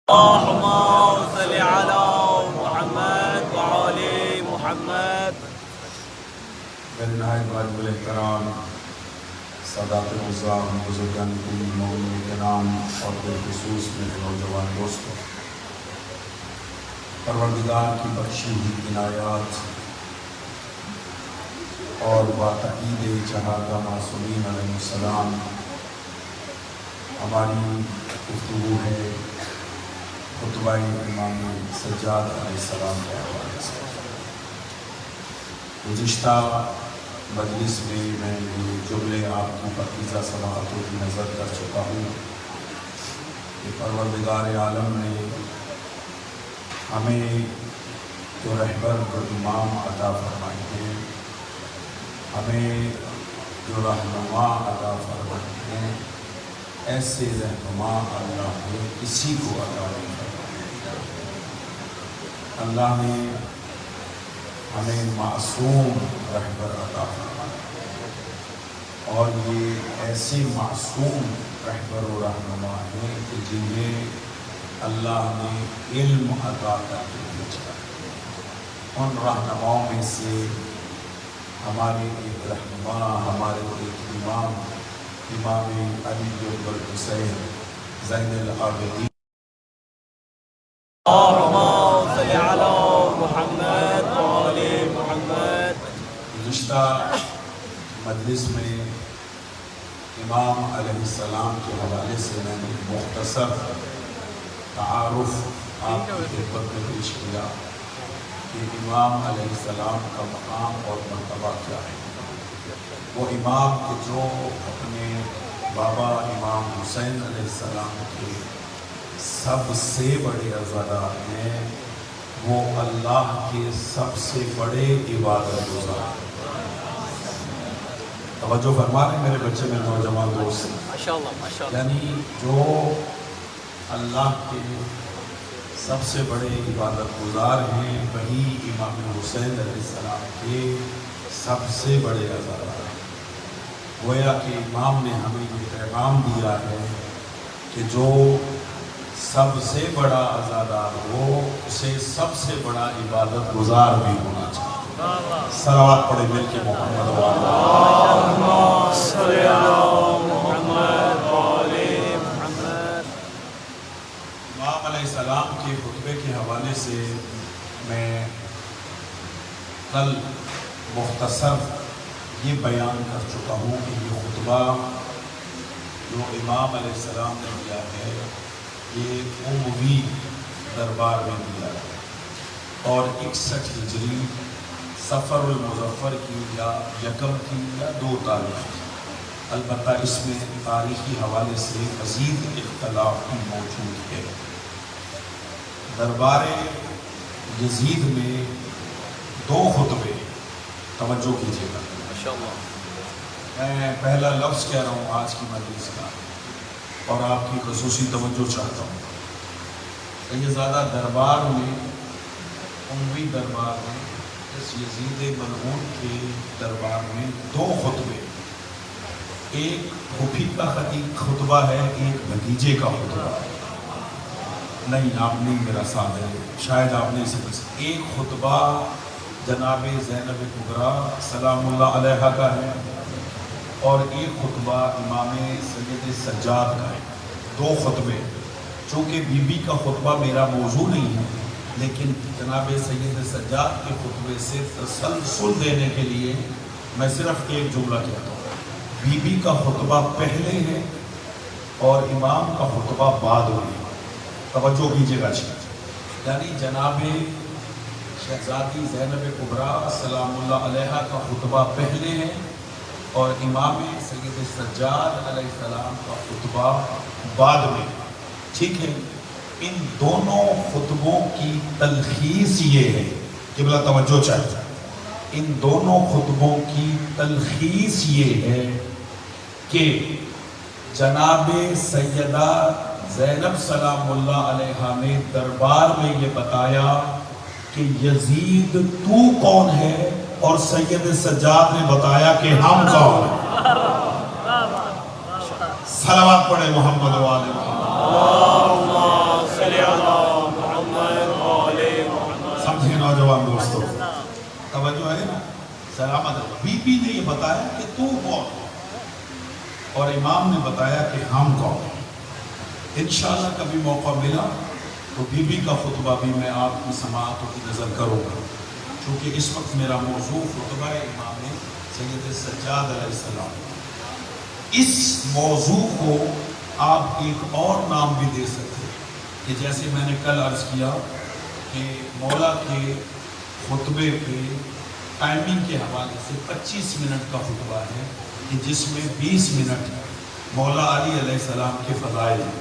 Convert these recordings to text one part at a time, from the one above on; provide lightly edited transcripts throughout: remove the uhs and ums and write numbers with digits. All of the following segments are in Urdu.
اللهم صل على محمد وعلى محمد۔ میرے نہایت واجب الاحترام سادات معزز بزرگان دین مومنین کرام اور بالخصوص میرے نوجوان دوستوں، پروردگار کی بخشی ہوئی عنایات اور باتعید چہارگاہ معصومین علیہ السلام، ہماری گفتگو ہے خطبہ امام سجاد علیہ السلام کے حوالے سے۔ گزشتہ مجلس میں یہ جملے آپ کی پاکیزہ سماعتوں کی نظر کر چکا ہوں کہ پروردگار عالم نے ہمیں جو رہبر و امام عطا فرمائے ہیں، ہمیں جو رہنما عطا فرمائے ہیں، ایسے رہنما اللہ نے کسی کو عطا نہیں فرمائے۔ اللہ نے ہمیں معصوم رہبر عطا فرمائے اور یہ ایسے معصوم رہبر و رہنما ہیں کہ جنہیں اللہ نے علم عطا کر کے بھیجا۔ ان رہنماؤں میں سے ہمارے ایک رہنما، ہمارے ایک امام علی بن الحسین زین العابدین اللهم صل على محمد وعلى محمد۔ گزشتہ مجلس میں امام علیہ السلام کے حوالے سے میں نے مختصر تعارف آپ کی خدمت میں پیش کیا کہ امام علیہ السلام کا مقام اور مرتبہ کیا ہے۔ وہ امام کے جو اپنے بابا امام حسین علیہ السلام کے سب سے بڑے عزادار ہیں، وہ اللہ کے سب سے بڑے عبادت گزار۔ توجہ فرما رہے میرے بچے میں نوجوان دوست، ماشاءاللہ یعنی جو اللہ کے سب سے بڑے عبادت گزار ہیں، وہی امام حسین علیہ السلام کے سب سے بڑے عزادار ہیں۔ گویا کہ امام نے ہمیں یہ پیغام دیا ہے کہ جو سب سے بڑا عزادار ہو، اسے سب سے بڑا عبادت گزار بھی ہونا چاہیے۔ صلوات پڑھے مل کے محمد اللهم صل على محمد وعلى محمد۔ امام علیہ السلام کے خطبے کے حوالے سے میں کل مختصر یہ بیان کر چکا ہوں کہ یہ خطبہ جو امام علیہ السلام نے دیا ہے، یہ اموی دربار میں دیا ہے اور 61 ہجری صفر المظفر کی یا یکم کی یا 2 تاریخ کی۔ البتہ اس میں تاریخی حوالے سے مزید اختلاف بھی موجود ہے۔ دربار یزید میں 2 خطبے، توجہ کیجیے گا، میں پہلا لفظ کہہ رہا ہوں آج کی مجلس کا اور آپ کی خصوصی توجہ چاہتا ہوں۔ سیدزادہ دربار میں، اموی دربار میں، اس یزید ملعون کے دربار میں 2 خطبے، ایک پھوپھی کا خطبہ ہے، ایک بھتیجے کا خطبہ ہے۔ نہیں، آپ نہیں میرا ساتھ ہے، شاید آپ نے اسے پسند۔ ایک خطبہ جناب زینب کبریٰ سلام اللہ علیہ کا ہے اور ایک خطبہ امام سید سجاد کا ہے۔ 2 خطبے، چونکہ بی بی کا خطبہ میرا موضوع نہیں ہے، لیکن جناب سید سجاد کے خطبے سے تسلسل دینے کے لیے میں صرف ایک جملہ کہتا ہوں۔ بی بی کا خطبہ پہلے ہے اور امام کا خطبہ بعد میں ہے۔ توجہ کیجیے گا، یعنی جناب شہزادی زینب کبریٰ سلام اللہ علیہ کا خطبہ پہلے ہے اور امام سید سجاد علیہ السلام کا خطبہ بعد میں۔ ٹھیک ہے، ان دونوں خطبوں کی تلخیص یہ ہے، قبلہ توجہ چاہیے، ان دونوں خطبوں کی تلخیص یہ ہے کہ جناب سیدہ زینب سلام اللہ علیہ نے دربار میں یہ بتایا کہ یزید تو کون ہے، اور سید سجاد نے بتایا کہ ہم کون ہیں۔ صلوات پڑھے محمد و آل محمد۔ صل علی محمد وآل محمد. سمجھے نوجوان دوستو، توجہ ہے نا؟ سلامت. بی بی نے یہ بتایا کہ تو کون، اور امام نے بتایا کہ ہم کون. انشاءاللہ کبھی موقع ملا تو بی بی کا خطبہ بھی میں آپ کی سماعتوں کی نظر کروں گا، چونکہ اس وقت میرا موضوع خطبہ امام سید سجاد علیہ السلام. اس موضوع کو آپ ایک اور نام بھی دے سکتے ہیں کہ جیسے میں نے کل عرض کیا کہ مولا کے خطبے پہ ٹائمنگ کے حوالے سے 25 منٹ کا خطبہ ہے کہ جس میں 20 منٹ مولا علی علیہ السلام کے فضائل ہیں.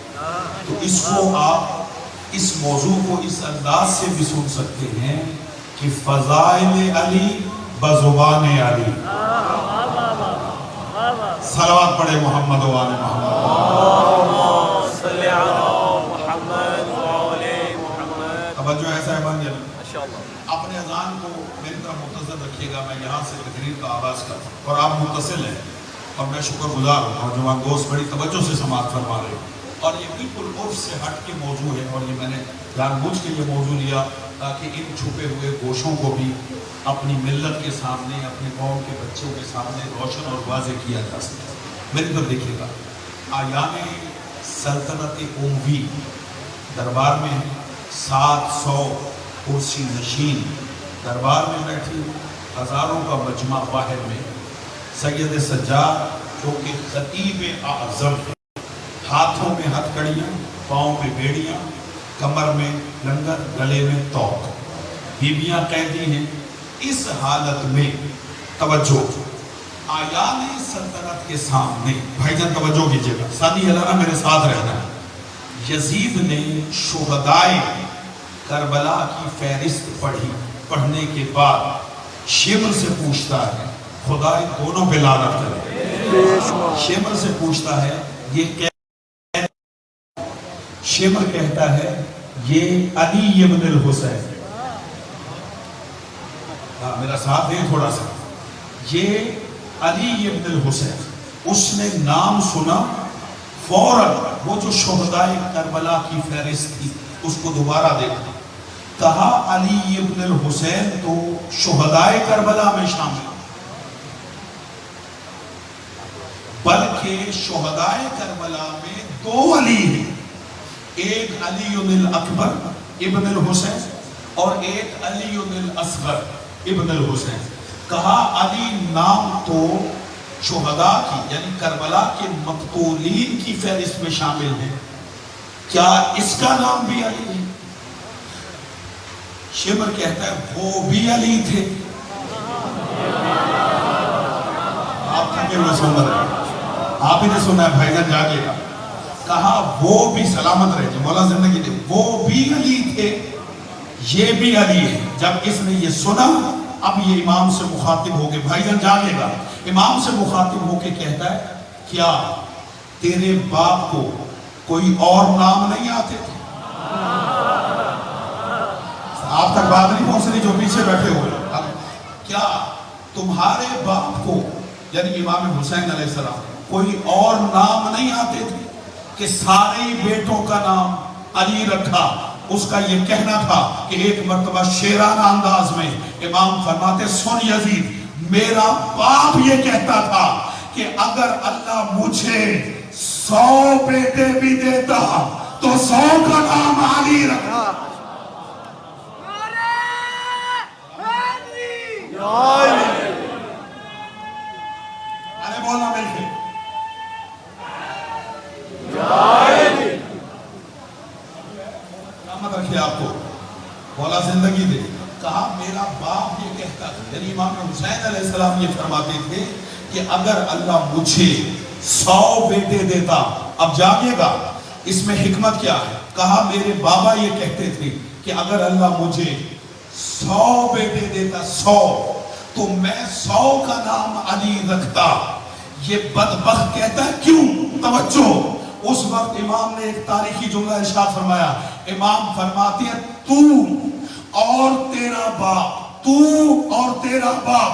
تو اس کو آپ اس موضوع کو اس انداز سے بھی سن سکتے ہیں کہ فضائل علی بزبان علی. صلوات پڑھے محمد و آل محمد. صل علی محمد وآل محمد. توجہ ایسا ہے بن جائے. ماشاءاللہ. اپنے اذان کو میری طرف متصل رکھیے گا. میں یہاں سے تقریر کا آغاز کرتا ہوں اور آپ متصل ہیں، اور میں شکر گزار ہوں. نوجوان دوست بڑی توجہ سے سماعت فرما رہے ہیں، اور یہ بالکل عرف سے ہٹ کے موضوع ہے، اور یہ میں نے جان بوجھ کے یہ موضوع لیا تاکہ ان چھپے ہوئے گوشوں کو بھی اپنی ملت کے سامنے، اپنے قوم کے بچوں کے سامنے روشن اور واضح کیا جا سکے. میری طرف دیکھیے گا. آیان سلطنت اموی دربار میں 700 کرسی نشین دربار میں بیٹھی، ہزاروں کا مجمع باہر میں. سید سجاد جو کہ خطیب اعظم ہے، ہاتھوں میں ہتھ کڑیاں، پاؤں پہ بیڑیاں، کمر میں لنگر، گلے میں توق، بیویاں قیدی ہیں. اس حالت میں توجہ آیان سلطنت کے سامنے، بھائی جان توجہ کیجئے گا، ساتھی ہلانا میرے ساتھ رہنا ہے. یزید نے شہدائے کربلا کی فہرست پڑھی. پڑھنے کے بعد شمر سے پوچھتا ہے خدا دونوں پہ لعنت کرے. شمر سے پوچھتا ہے یہ شمر کہتا ہے یہ علی ابن الحسین. میرا ساتھ دیں تھوڑا سا. یہ علی ابن الحسین. اس نے نام سنا فوراً، وہ جو شہدائے کربلا کی فہرست تھی اس کو دوبارہ دیکھا، کہا علی ابن الحسین تو شہدائے کربلا میں شامل، بلکہ شہدائے کربلا میں 2 علی ہیں، ایک علی الاکبر ابن الحسین اور ایک علی الاصغر ابن الحسین. کہا علی نام تو شہداء کی یعنی کربلا کے مقتولین کی فہرست میں شامل ہے، کیا اس کا نام بھی علی ہے؟ شمر کہتا ہے وہ بھی علی تھے. آپ تھکے ہوئے سن رہے ہیں، آپ ہی نے سنا ہے، بھائی جان جاگے گا. کہا وہ بھی، سلامت رہے جی مولا زندگی دے، وہ بھی علی تھے، یہ بھی علی ہے. جب اس نے یہ سنا اب یہ امام سے مخاطب ہو کے، بھائی جان جاگے گا، امام سے مخاطب ہو کے کہتا ہے کیا تیرے باپ کو کوئی اور نام نہیں آتے تھے؟ آپ تک بات نہیں پہنچ رہی جو پیچھے بیٹھے ہوئے. کیا تمہارے باپ کو یعنی امام حسین علیہ السلام کوئی اور نام نہیں آتے تھے کہ سارے بیٹوں کا نام علی رکھا؟ اس کا یہ کہنا تھا کہ ایک مرتبہ شیرانہ انداز میں امام فرماتے سن یزید، میرا باپ یہ کہتا تھا کہ اگر اللہ مجھے 100 بیٹے بھی دیتا تو 100 کا نام علی رکھا. ارے بولنا مل کے سلامت رکھے آپ کو، مولا زندگی دے. کہا میرا باپ یہ کہتا تھا، یعنی امام حسین علیہ السلام یہ فرماتے تھے کہ اگر اللہ مجھے 100 بیٹے دیتا. اب جاگے گا اس میں حکمت کیا ہے. کہا میرے بابا یہ کہتے تھے کہ اگر اللہ مجھے 100 بیٹے دیتا 100 تو میں 100 کا نام علی رکھتا. یہ بدبخت کہتا ہے کیوں؟ توجہ، اس وقت امام نے ایک تاریخی جملہ ارشاد فرمایا. امام فرماتے ہیں تو اور تیرا باپ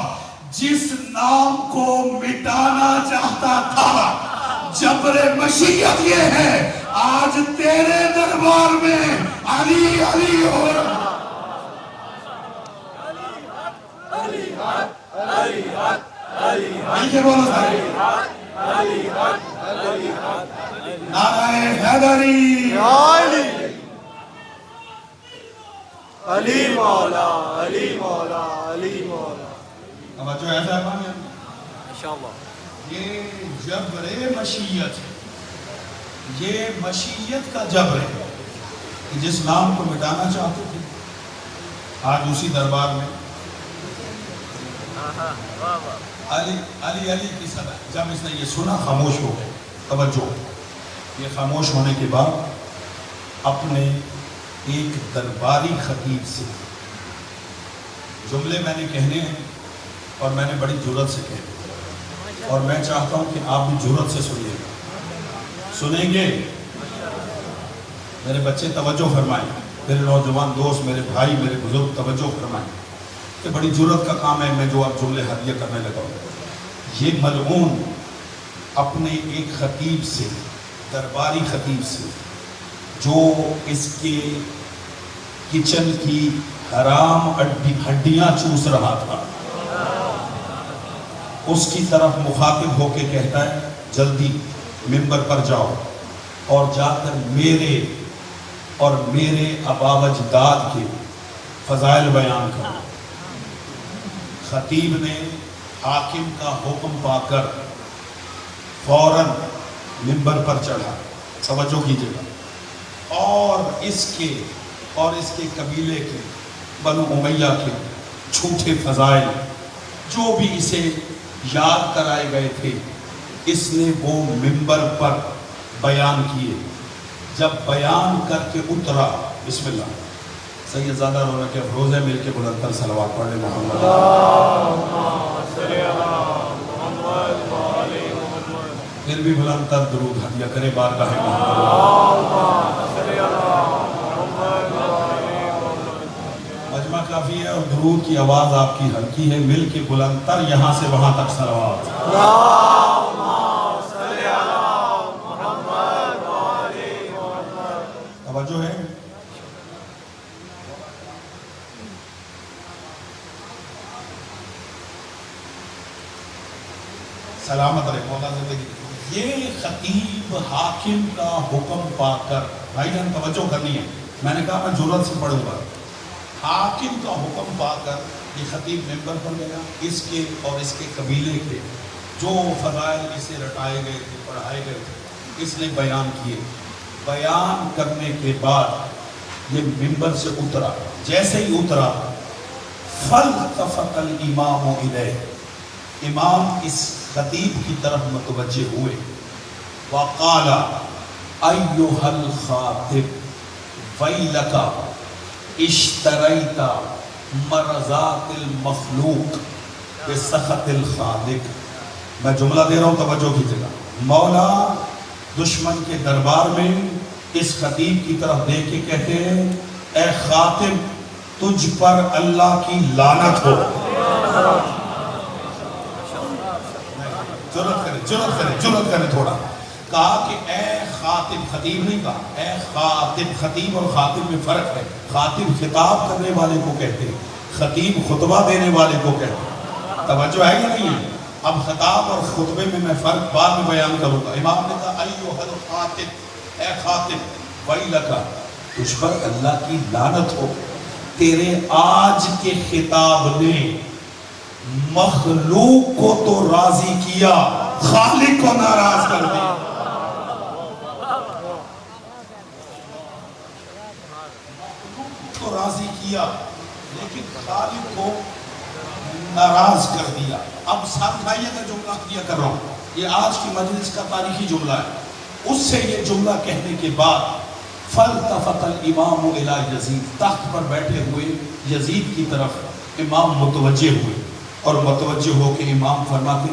جس نام کو مٹانا چاہتا تھا، جبر مشیت یہ ہے آج تیرے دربار میں علی علی ہو رہا. مل کے بولو سارے. نعرہ حیدری. علی مولا علی مولا علی مولا. توجہ ایسا ہے مانے انشاءاللہ. یہ جبر مشیت ہے. یہ مشیت کا جبر ہے کہ جس نام کو مٹانا چاہتے تھے آج اسی دربار میں علی علی علی کی صدا. جب اس نے یہ سنا خاموش ہو گئے. توجہ. یہ خاموش ہونے کے بعد اپنے ایک درباری خطیب سے جملے میں نے کہنے ہیں اور میں نے بڑی جرات سے کہنے ہیں اور میں چاہتا ہوں کہ آپ بھی جرات سے سنیے گا. سنیں گے؟ میرے بچے توجہ فرمائیں, میرے نوجوان دوست, میرے بھائی, میرے بزرگ توجہ فرمائیں کہ بڑی جرات کا کام ہے میں جو آپ جملے ہدیہ کرنے لگا ہوں. یہ ملعون اپنے ایک خطیب سے, درباری خطیب سے, جو اس کے کچن کی حرام ہڈیاں چوس رہا تھا, اس کی طرف مخاطب ہو کے کہتا ہے جلدی منبر پر جاؤ اور جا کر میرے اور میرے آبا و اجداد کے فضائل بیان کرو. خطیب نے حاکم کا حکم پا کر فوراً منبر پر چڑھا. توجہ کیجیے گا. اور اس کے قبیلے کے بنو امیہ کے جھوٹے فضائل جو بھی اسے یاد کرائے گئے تھے اس نے وہ منبر پر بیان کیے. جب بیان کر کے اترا, بسم اللہ, سید زادہ رونق افروز ہے, مل کے بلند تر صلوات پڑھ لیں محمد. پھر بھی بلند تر درود ہدیہ کرے بارگاہ محمد. مجمع کافی ہے اور درود کی آواز آپ کی ہلکی ہے, مل کے بلند تر یہاں سے وہاں تک صلوات. توجہ ہے. سلامت رہے مولا زندگی. یہ خطیب حاکم کا حکم پا کر, بھائی جان توجہ کرنی ہے, میں نے کہا میں جرات سے پڑھوں گا. حاکم کا حکم پا کر یہ خطیب منبر پر گیا. اس کے اور اس کے قبیلے کے جو فضائل اسے رٹائے گئے تھے, پڑھائے گئے تھے, اس نے بیان کیے. بیان کرنے کے بعد یہ منبر سے اترا. جیسے ہی اترا فَالْتَفَتَ الْإِمَامُ إِلَيْهِ, امام اس خطیب کی طرف متوجہ ہوئے. وَقَالَ أَيُّهَا الْخَاطِبُ وَيْلَكَ اشْتَرَيْتَ مَرْضَاتِ الْمَخْلُوقِ بِسَخَطِ الْخَالِقِ. میں جملہ دے رہا ہوں, توجہ کیجئے گا. مولا دشمن کے دربار میں اس خطیب کی طرف دیکھ کے کہتے ہیں اے خاطب تجھ پر اللہ کی لعنت ہو. جرات کرے تھوڑا. کہا کہ اے خاطب, خطیب نہیں کہا, اے خاطب. خطیب اور خاطب میں فرق ہے. خاطب خطاب کرنے والے کو کہتے ہیں, خطیب خطبہ دینے والے کو کہتے ہیں. توجہ ہے یا نہیں ہے؟ اب خطاب اور خطبے میں میں فرق بعد میں بیان کروں گا. امام نے کہا ایھا الخاطب, اے خاطب, ویلک, تجھ پر اللہ کی لعنت ہو. تیرے آج کے خطاب نے مخلوق کو تو راضی کیا, خالق کو ناراض کر دیا. تو راضی کیا لیکن خالق کو ناراض کر دیا. اب ساتھ بھائی کا جملہ کیا کر رہا ہوں, یہ آج کی مجلس کا تاریخی جملہ ہے. اس سے یہ جملہ کہنے کے بعد فَالْتَفَتَ الْإِمَامُ إِلَى یزید, تخت پر بیٹھے ہوئے یزید کی طرف امام متوجہ ہوئے اور متوجہ ہو کے امام فرماتے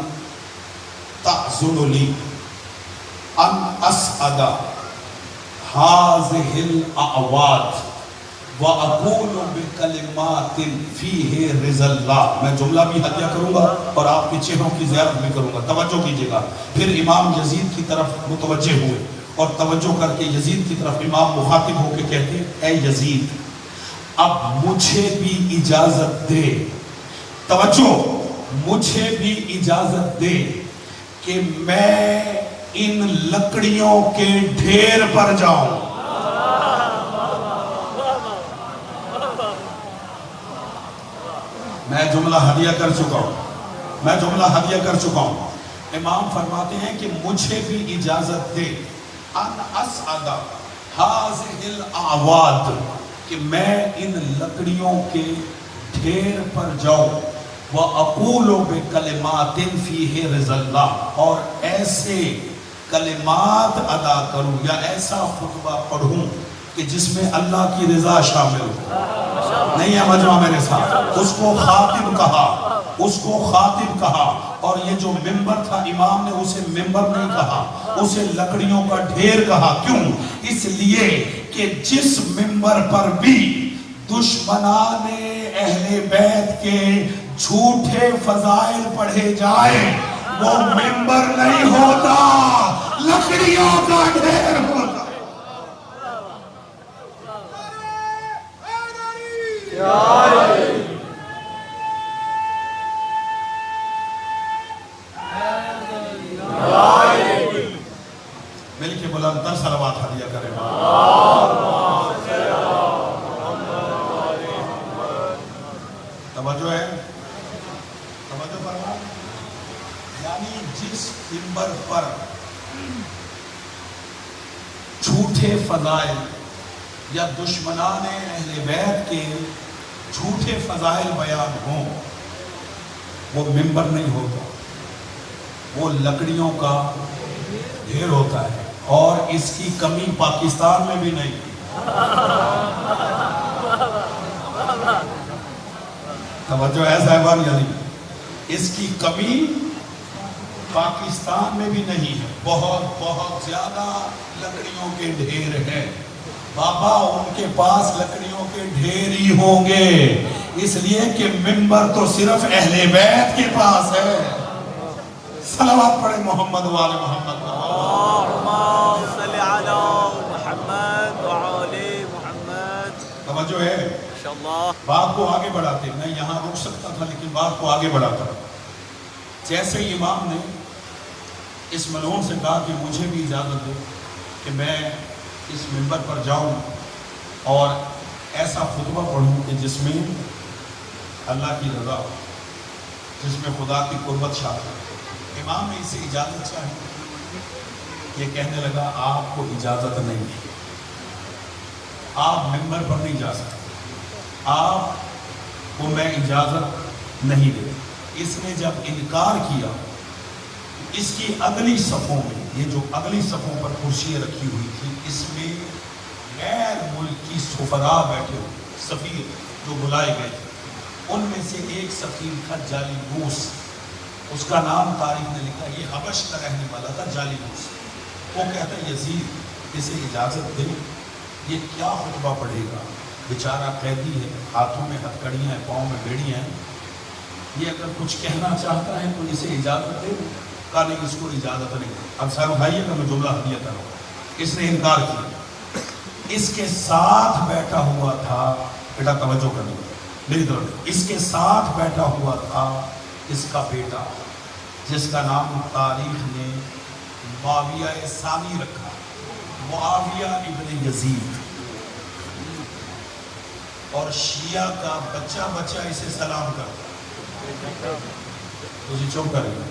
تَعْزُنُ لِي أَنْ أَسْعَدَ هَذِهِ الْأَعْوَادِ وَأَقُولُ بِكَلِمَاتٍ فِيهِ رِضَى اللَّهِ. میں جملہ بھی ہدیہ کروں گا اور آپ کے چہروں کی زیارت بھی کروں گا. توجہ کیجئے گا. پھر امام یزید کی طرف متوجہ ہوئے اور توجہ کر کے یزید کی طرف امام مخاطب ہو کے کہتے ہیں اے یزید اب مجھے بھی اجازت دے، توجہ، مجھے بھی اجازت دے کہ میں ان لکڑیوں کے ڈھیر پر جاؤں۔ میں جملہ ہدیہ کر چکا ہوں، امام فرماتے ہیں کہ مجھے بھی اجازت دے ان اسعد هذه الاعواد، کہ میں ان لکڑیوں کے ڈھیر پر جاؤں، وَأَقُولُ بِكَلِمَاتٍ فِيهِ رِضَى اللَّهِ، اور ایسے کلمات ادا کروں یا ایسا خطبہ پڑھوں کہ جس میں اللہ کی رضا شامل ہو۔ نہیں ہے مجمع میرے ساتھ، اس کو خاطب کہا، اور یہ جو ممبر تھا امام نے اسے ممبر نہیں کہا، اسے لکڑیوں کا ڈھیر کہا۔ کیوں؟ اس لیے کہ جس ممبر پر بھی دشمنان اہل بیت کے جھوٹے فضائل پڑھے جائے وہ ممبر نہیں ہوتا، لکڑیوں کا ڈھیر ہوتا۔ مل کے بلند تر صلوات ہدیہ کریں۔ توجہ ہے، توجہ فرما، یعنی جس منبر پر جھوٹے فضائل یا دشمنان اہل بیت کے جھوٹے فضائل بیان ہوں وہ منبر نہیں ہوتا، وہ لکڑیوں کا ڈھیر ہوتا ہے، اور اس کی کمی پاکستان میں بھی نہیں۔ توجہ ہے صاحبان، یعنی اس کی کمی پاکستان میں بھی نہیں ہے، بہت بہت زیادہ لکڑیوں کے ڈھیر ہیں۔ بابا ان کے پاس لکڑیوں کے ڈھیر ہی ہوں گے، اس لیے کہ منبر تو صرف اہل بیت کے پاس ہے۔ صلوات پڑھے محمد وآل محمد، اللہم صلی علی محمد وعلی محمد۔ توجہ ہے، بات کو آگے بڑھاتے، میں یہاں رک سکتا تھا لیکن بات کو آگے بڑھاتا۔ جیسے امام نے اس ملعون سے کہا کہ مجھے بھی اجازت دو کہ میں اس منبر پر جاؤں اور ایسا خطبہ پڑھوں کہ جس میں اللہ کی رضا ہو، جس میں خدا کی قربت شامل ہو۔ امام نے اسے اجازت چاہی، یہ کہنے لگا آپ کو اجازت نہیں ہے، آپ منبر پر نہیں جا سکتے، آپ کو میں اجازت نہیں دے۔ اس نے جب انکار کیا، اس کی اگلی صفوں میں، یہ جو اگلی صفوں پر کرسیاں رکھی ہوئی تھی، اس میں غیر ملکی سفراء بیٹھے ہوئے، سفیر جو بلائے گئے تھے، ان میں سے ایک سفیر تھا جالینوس، اس کا نام تاریخ نے لکھا، یہ حبش کا رہنے والا تھا جالینوس۔ وہ کہتا ہے یزید اسے اجازت دے، یہ کیا خطبہ پڑھے گا، بیچارہ قیدی ہے، ہاتھوں میں ہتھکڑیاں ہیں، پاؤں میں بیڑیاں ہیں، یہ اگر کچھ کہنا چاہتا ہے تو اسے اجازت دے۔ کہا نہیں، اس کو اجازت نہیں۔ اب سر اٹھائیے گا، میں جملہ ہدیہ کروں۔ اس نے انکار کیا۔ اس کے ساتھ بیٹھا ہوا تھا، بیٹا توجہ کریں میری طرف، اس کے ساتھ بیٹھا ہوا تھا اس کا بیٹا، جس کا نام تاریخ نے معاویہ ثانی رکھا، معاویہ ابن یزید، اور شیعہ کا بچہ بچہ اسے سلام کرتا۔ تجھے چپ کریں گے،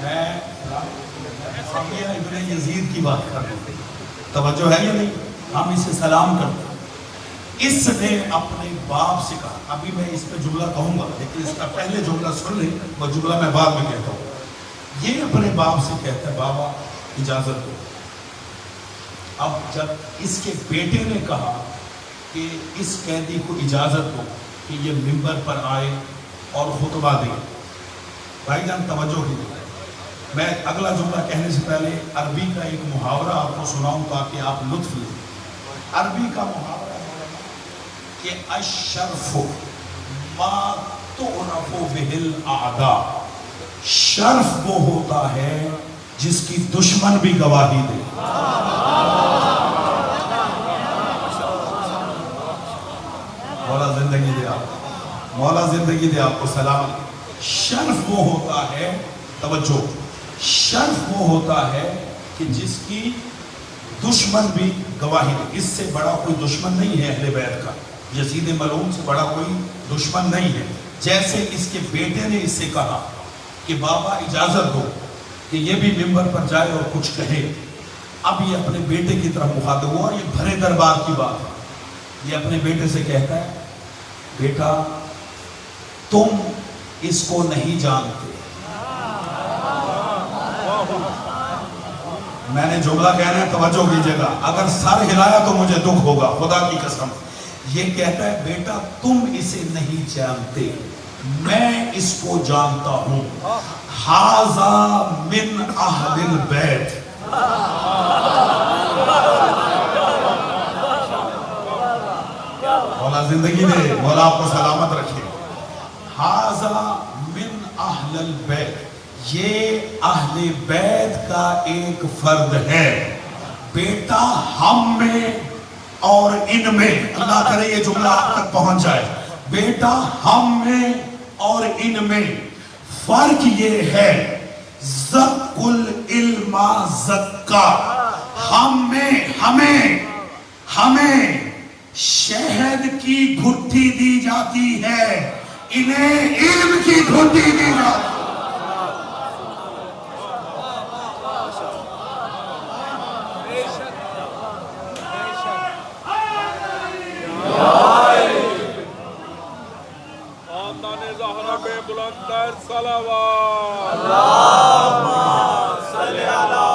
میں معاویہ ابن یزید کی بات کر رہا ہوں، توجہ ہے یا نہیں؟ ہم اسے سلام کرتے ہیں۔ اس نے اپنے باپ سے کہا، ابھی میں اس پہ جملہ کہوں گا لیکن اس کا پہلے جملہ سن لیں، وہ جملہ میں بعد میں کہتا ہوں۔ یہ اپنے باپ سے کہتا ہے بابا اجازت دو۔ اب جب اس کے بیٹے نے کہا کہ اس قیدی کو اجازت دو کہ یہ منبر پر آئے اور خطبہ دے، بھائی جان توجہ کیجیے، میں اگلا جملہ کہنے سے پہلے عربی کا ایک محاورہ آپ کو سناؤں تاکہ آپ لطف لیں۔ عربی کا محاورہ ہے کہ الشرف ما تعرف به الاعداء، شرف وہ ہوتا ہے جس کی دشمن بھی گواہی دے. مولا زندگی دے آپ کو، مولا زندگی دے آپ کو سلام. شرف وہ ہوتا ہے، توجہ، شرف وہ ہوتا ہے کہ جس کی دشمن بھی گواہی دے. اس سے بڑا کوئی دشمن نہیں ہے اہل بیت کا، یزید ملعون سے بڑا کوئی دشمن نہیں ہے. جیسے اس کے بیٹے نے اس سے کہا کہ بابا اجازت دو کہ یہ بھی منبر پر جائے اور کچھ کہے. اب یہ اپنے بیٹے کی طرف مخاطب ہوا، یہ بھرے دربار کی بات ہے. یہ اپنے بیٹے سے کہتا ہے بیٹا تم اس کو نہیں جانتے. میں نے جملہ کہنا ہے، توجہ کیجئے گا. اگر سر ہلایا تو مجھے دکھ ہوگا، خدا کی قسم. یہ کہتا ہے بیٹا تم اسے نہیں جانتے، میں اس کو جانتا ہوں. ھذا من اہل البیت. مولا زندگی دے، مولا آپ کو سلامت رکھے. ھذا من اہل البیت، یہ اہل بیت کا ایک فرد ہے. بیٹا ہم میں اور ان میں، اللہ کرے یہ جملہ آپ تک پہنچ جائے. بیٹا ہم میں اور ان میں فرق یہ ہے زق العلم زکا. ہم میں ہمیں شہد کی گھٹی دی جاتی ہے، انہیں علم کی گھٹی دی جاتی ہے. بلندر صلوات اللہم صلی علی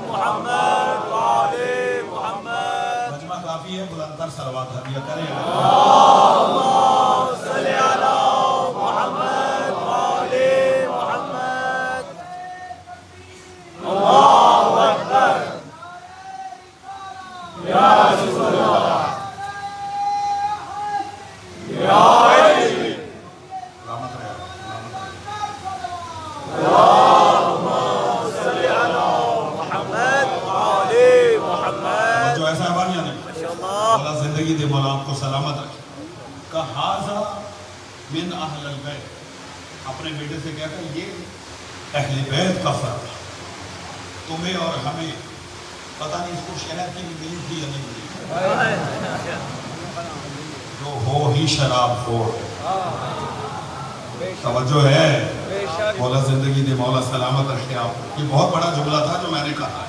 محمد وآل محمد. مجمع کافی ہے، بلندر صلوات ہدیہ کریں. اللہم صلی علی محمد وآل محمد. اللہ اکبر. یا رسول اللہ، یا مولا زندگی دے، مولا آپ کو سلامت رکھے. کہا ھذا من اہل البیت، اپنے بیٹے سے کہتا ہے یہ اہل بیت کا فرد ہے. تمہیں اور ہمیں پتہ نہیں اس کو شہر کی بھی ملی تھی یا نہیں ملی، جو ہو ہی شراب خور. توجہ ہے، مولا زندگی دے، مولا سلامت رکھے آپ کو. یہ بہت بڑا جملہ تھا جو میں نے کہا ہے.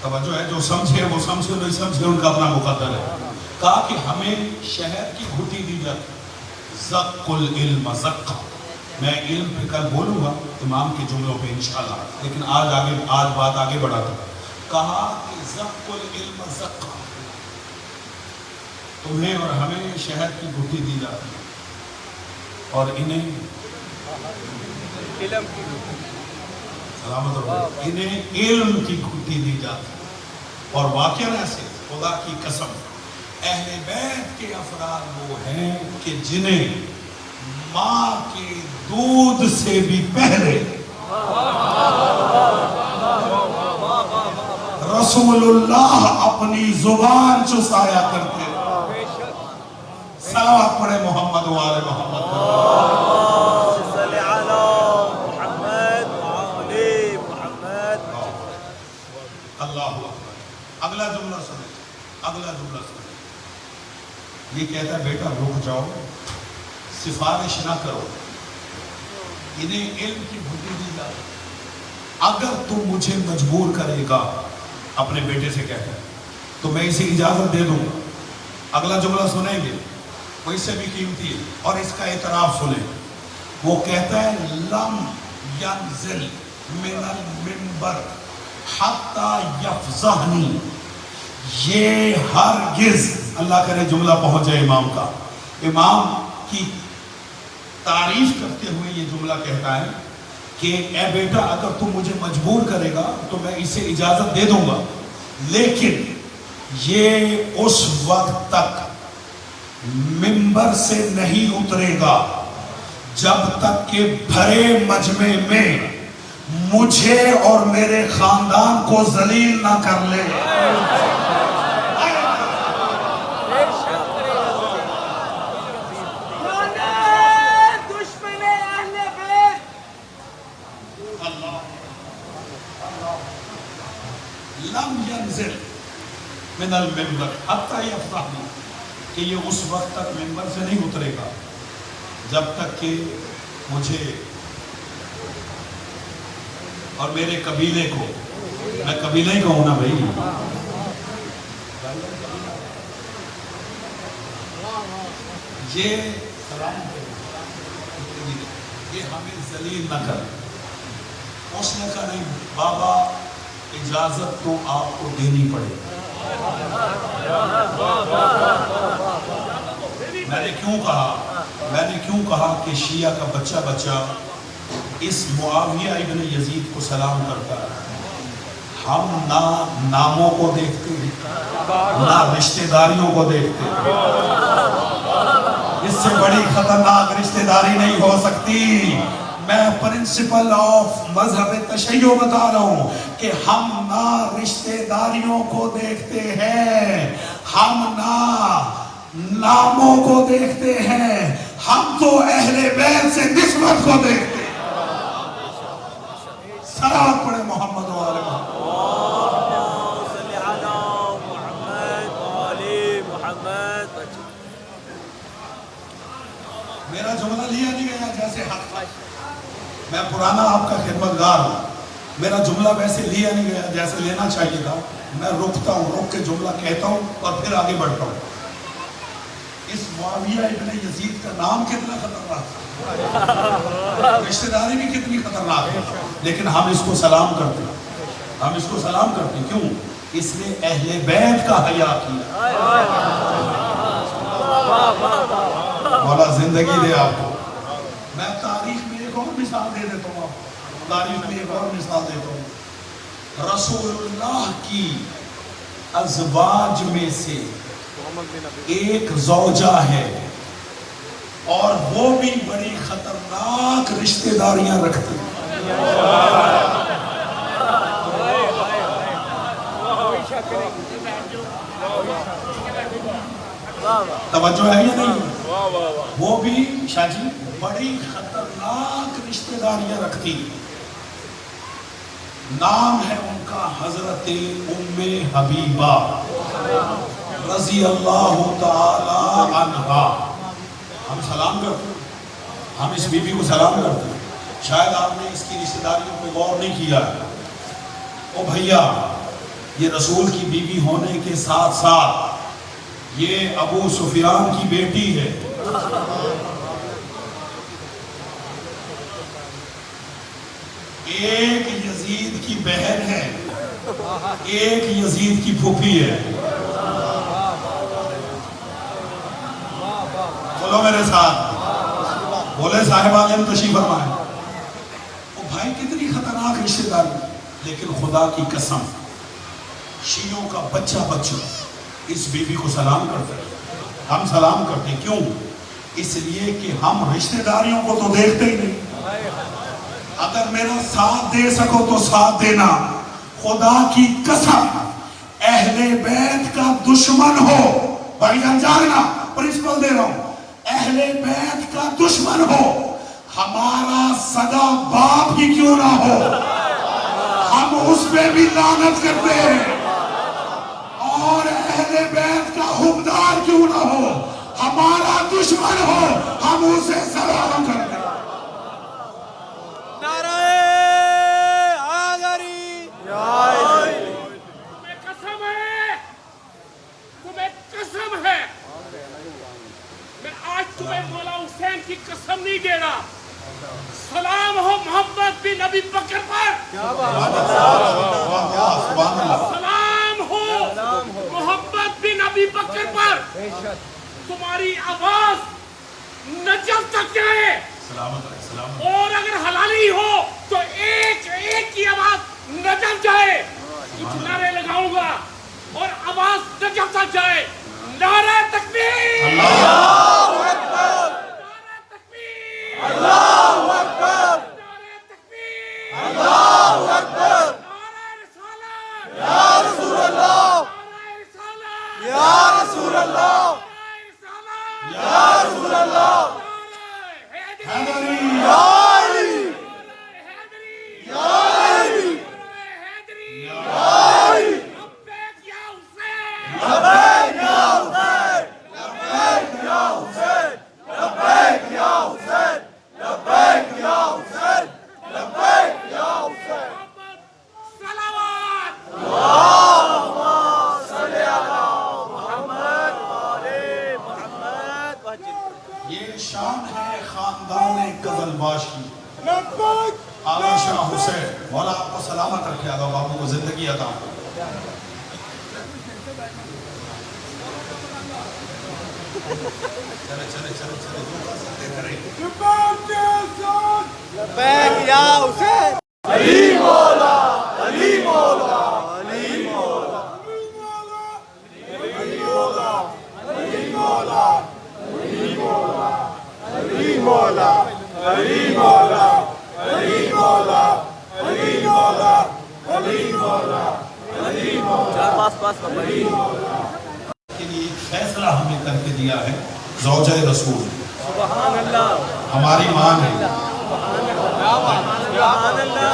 توجہ ہے، جو سمجھے وہ سمجھے، نہیں سمجھے ان کا اپنا مقدر ہے. کہا کہ ہمیں شہد کی گھٹی دی جاتی. زق العلم زقا. میں علم پہ کل بولوں گا امام کے جملوں پہ انشاءاللہ، لیکن آج بات آگے بڑھاتا ہوں. کہا کہ زق العلم زقا، تمہیں اور ہمیں شہد کی گھٹی دی جاتی ہے اور انہیں علم کی سلامت رہو، انہیں علم کی گھٹی دی جاتی. اور واقعہ ایسے، خدا کی قسم، اہل بیت کے افراد وہ ہیں کہ جنہیں ماں کے دودھ سے بھی پہلے رسول اللہ اپنی زبان چسایا کرتے. صلوات پڑھے محمد وآل محمد. صلی علی محمد وآل محمد. اللہ اکبر. اگلا جملہ سنیں، اگلا جملہ سنیں. یہ کہتا ہے بیٹا رک جاؤ، سفارش نہ کرو، انہیں علم کی گھٹی دی جائے. اگر تم مجھے مجبور کرے گا، اپنے بیٹے سے کہتا ہے، تو میں اسے اجازت دے دوں گا. اگلا جملہ سنیں گے، وہ اس سے بھی قیمتی ہے، اور اس کا اعتراف سنیں. وہ کہتا ہے لم ینزل من المنبر حتی یفضحنی. یہ ہرگز، اللہ کرے جملہ پہنچ جائے امام کا، امام کی تعریف کرتے ہوئے یہ جملہ کہتا ہے کہ اے بیٹا اگر تم مجھے مجبور کرے گا تو میں اسے اجازت دے دوں گا، لیکن یہ اس وقت تک منبر سے نہیں اترے گا جب تک کہ بھرے مجمع میں مجھے اور میرے خاندان کو ذلیل نہ کر لے. لم ينزل من المنبر حتى يفضحني کہ یہ اس وقت تک منبر سے نہیں اترے گا جب تک کہ مجھے اور میرے قبیلے کو، میں قبیلہ ہی کہوں نا بھائی، یہ ہمیں ذلیل نہ کر. اس نے کہا نہیں بابا اجازت تو آپ کو دینی پڑے. میں نے کیوں کہا کہ شیعہ کا بچہ اس معاویہ ابن یزید کو سلام کرتا ہے. ہم نہ ناموں کو دیکھتے نہ رشتہ داریوں کو دیکھتے. اس سے بڑی خطرناک رشتہ داری نہیں ہو سکتی. میں پرنسپل آف مذہب تشیع بتا رہا ہوں کہ ہم نہ رشتہ داریوں کو دیکھتے ہیں، ہم نہ ناموں کو دیکھتے ہیں، ہم تو اہل بیت سے نسبت کو دیکھتے ہیں. صلوات پڑھے محمد و آل محمد. میرا جملہ لیا نہیں گیا جیسے حق. میں پرانا آپ کا خدمتگار ہوں، میرا جملہ ویسے لیا نہیں گیا جیسے لینا چاہیے تھا. میں رکتا ہوں، رک کے جملہ کہتا ہوں اور پھر آگے بڑھتا ہوں. اس معاویہ ابن یزید کا نام کتنا خطرناک ہے، رشتہ داری بھی کتنی خطرناک ہے، لیکن ہم اس کو سلام کرتے ہیں. ہم اس کو سلام کرتے ہیں. کیوں؟ اس نے اہل بیت کا حیا کیا. مولا زندگی دے آپ کو. میں تاریخ میں ایک اور مثال دے دیتا ہوں. تاریخ میں ایک اور مثال دیتا ہوں. رسول اللہ کی ازواج میں سے ایک زوجہ ہے اور وہ بھی بڑی خطرناک رشتہ داریاں رکھتی ہیں. توجہ ہے یا نہیں؟ وہ بھی شاہ جی بڑی خطرناک رشتہ داریاں رکھتی. نام ہے ان کا حضرت ام حبیبہ رضی اللہ تعالی عنہا. ہم سلام کرتے ہیں، ہم اس بی بی کو سلام کرتے ہیں. شاید آپ نے اس کی رشتہ داریوں پہ غور نہیں کیا ہے. او بھیا، یہ رسول کی بی بی ہونے کے ساتھ ساتھ یہ ابو سفیان کی بیٹی ہے. ایک یزید کی بہن ہے، ایک یزید کی پھوپھی ہے. بولو میرے ساتھ، بولے صاحب عالم تشریف فرمائیں. او بھائی کتنی خطرناک رشتہ داری. لیکن خدا کی قسم شیعوں کا بچہ اس بی بی کو سلام کرتے ہیں. ہم سلام کرتے ہیں. کیوں؟ اس لیے کہ ہم رشتہ داریوں کو تو دیکھتے ہی نہیں. اگر میرا ساتھ دے سکو تو ساتھ دینا. خدا کی قسم اہل بیت کا دشمن ہو، بھائی جان جاننا، پرنسپل دے رہا ہوں، اہل بیت کا دشمن ہو، ہمارا سگا باپ ہی کیوں نہ ہو، ہم اس پہ بھی لعنت کرتے ہیں. اور اہل بیت کا حکمدار کیوں نہ ہو، ہمارا دشمن ہو، ہم اسے سلام کرتے ہیں. نعرہ حیدری. تمہیں قسم ہے، تمہیں قسم ہے، میں آج تمہیں مولا حسین کی قسم نہیں دے رہا. سلام ہو محمد بن ابی بکر پر. سلام ہو محمد بن ابی بکر پر. تمہاری آواز نجف تک جائے، اور اگر حلالی ہو تو ایک ایک کی آواز نجف جائے. کچھ نعرے لگاؤں گا اور آواز نجف تک جائے. نعرہ تکبیر، اللہ اکبر، نعرہ تکبیر، اللہ اکبر، نعرہ تکبیر. اللہ یا رسول اللہ یا رسول اللہ حیدری یا علی یا علی یا علی لبیک یا حسین لبیک یا حسین لبیک یا حسین لبیک یا حسین لبیک یا حسین لبیک یا حسین صلوات اللہم صلی علی محمد وآل محمد وجل یہ شان ہے خاندان قزلباش کی لبیک آغا شاہ حسین مولا آپ کو سلامت رکھے آقا بابو کو زندگی عطا چلے چلے چلے چلے جو کر سکتے کریں لبیک یا حسین علی مولا علی مولا علی مولا علی مولا علی مولا علی مولا علی مولا علی مولا علی مولا علی مولا علی مولا علی مولا کے لیے ایک فیصلہ ہمیں کر کے دیا ہے زوجہ رسول سبحان اللہ ہماری ماں ہے سبحان اللہ